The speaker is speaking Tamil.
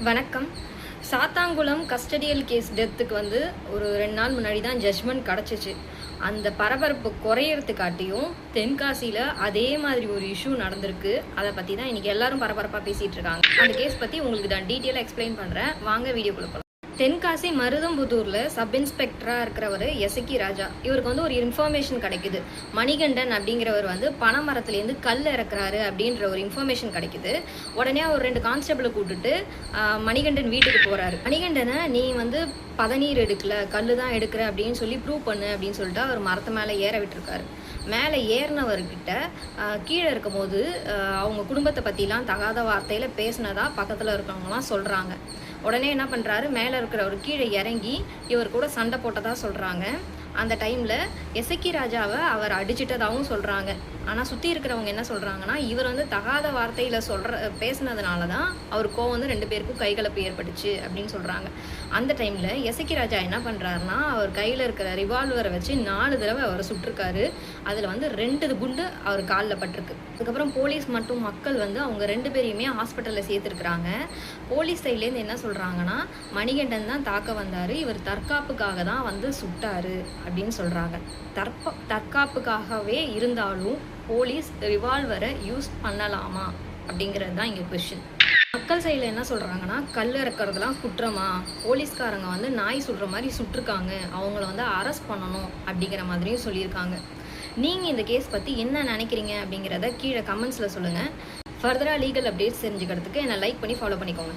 வணக்கம். சாத்தாங்குளம் கஸ்டடியல் கேஸ் டெத்துக்கு வந்து ஒரு 2 நாள் முன்னாடி தான் ஜட்ஜ்மெண்ட் கிடச்சிச்சு. அந்த பரபரப்பு குறையறதுக்காட்டியும் தென்காசியில் அதே மாதிரி ஒரு இஷ்யூ நடந்திருக்கு. அதை பற்றி தான் இன்றைக்கி எல்லாரும் பரபரப்பாக பேசிகிட்டு இருக்காங்க. அந்த கேஸ் பற்றி உங்களுக்கு நான் டீட்டெயிலாக எக்ஸ்பிளைன் பண்ணுறேன். வாங்க வீடியோக்குள்ள போகலாம். தென்காசி மருதம்புதூரில் சப் இன்ஸ்பெக்டராக இருக்கிறவர் எசக்கி ராஜா. இவருக்கு வந்து ஒரு இன்ஃபர்மேஷன் கிடைக்குது. மணிகண்டன் அப்படிங்கிறவர் வந்து பனைமரத்துலேருந்து கல் இறக்குறாரு அப்படின்ற ஒரு இன்ஃபர்மேஷன் கிடைக்குது. உடனே அவர் 2 கான்ஸ்டபிளை கூப்பிட்டுட்டு மணிகண்டன் வீட்டுக்கு போகிறாரு. மணிகண்டனை நீ வந்து பதநீர் எடுக்கல, கல் தான் எடுக்கிற அப்படின்னு சொல்லி ப்ரூவ் பண்ணு அப்படின்னு சொல்லிட்டு அவர் மரத்து மேலே ஏற விட்டுருக்காரு. மேலே ஏறினவர்கிட்ட கீழே இருக்கும்போது அவங்க குடும்பத்தை பற்றிலாம் தகாத வார்த்தையில் பேசினதா பக்கத்தில் இருக்கிறவங்களாம் சொல்கிறாங்க. உடனே என்ன பண்ணுறாரு, மேலே இருக்கிறவர் கீழே இறங்கி இவர் கூட சண்டை போட்டதாக சொல்கிறாங்க. அந்த டைமில் எசக்கி ராஜாவை அவர் அடிச்சிட்டதாகவும் சொல்கிறாங்க. ஆனால் சுற்றி இருக்கிறவங்க என்ன சொல்கிறாங்கன்னா, இவர் வந்து தகாத வார்த்தையில் பேசினதுனால தான் அவர் கோவம் வந்து 2 பேருக்கும் கைகலப்பு ஏற்பட்டுச்சு அப்படின்னு சொல்கிறாங்க. அந்த டைமில் எசக்கி ராஜா என்ன பண்ணுறாருனா, அவர் கையில் இருக்கிற ரிவால்வரை வச்சு 4 தடவை அவரை சுட்டிருக்காரு. அதில் வந்து 2 குண்டு அவர் காலில் பட்டிருக்கு. அதுக்கப்புறம் போலீஸ் மற்றும் மக்கள் வந்து அவங்க 2 பேரையுமே ஹாஸ்பிட்டலில் சேர்த்துருக்குறாங்க. போலீஸ் சைட்லேருந்து என்ன சொல்கிறாங்கன்னா, மணிகண்டன் தான் தாக்க வந்தார், இவர் தற்காப்புக்காக தான் வந்து சுட்டார் அப்படின்னு சொல்கிறாங்க. தற்காப்புக்காகவே இருந்தாலும் போலீஸ் ரிவால்வரை யூஸ் பண்ணலாமா அப்படிங்கிறது தான் இங்கே கொஷின். மக்கள் சைடில் என்ன சொல்கிறாங்கன்னா, கல் இறக்கிறதுலாம் குற்றமா, போலீஸ்காரங்க வந்து நாய் சுடுற மாதிரி சுட்டிருக்காங்க, அவங்கள வந்து அரெஸ்ட் பண்ணணும் அப்படிங்கிற மாதிரியும் சொல்லியிருக்காங்க. நீங்கள் இந்த கேஸ் பற்றி என்ன நினைக்கிறீங்க அப்படிங்கிறத கீழே கமெண்ட்ஸில் சொல்லுங்கள். ஃபர்தராக லீகல் அப்டேட்ஸ் தெரிஞ்சுக்கிறதுக்கு என்னை லைக் பண்ணி ஃபாலோ பண்ணிக்கோங்க.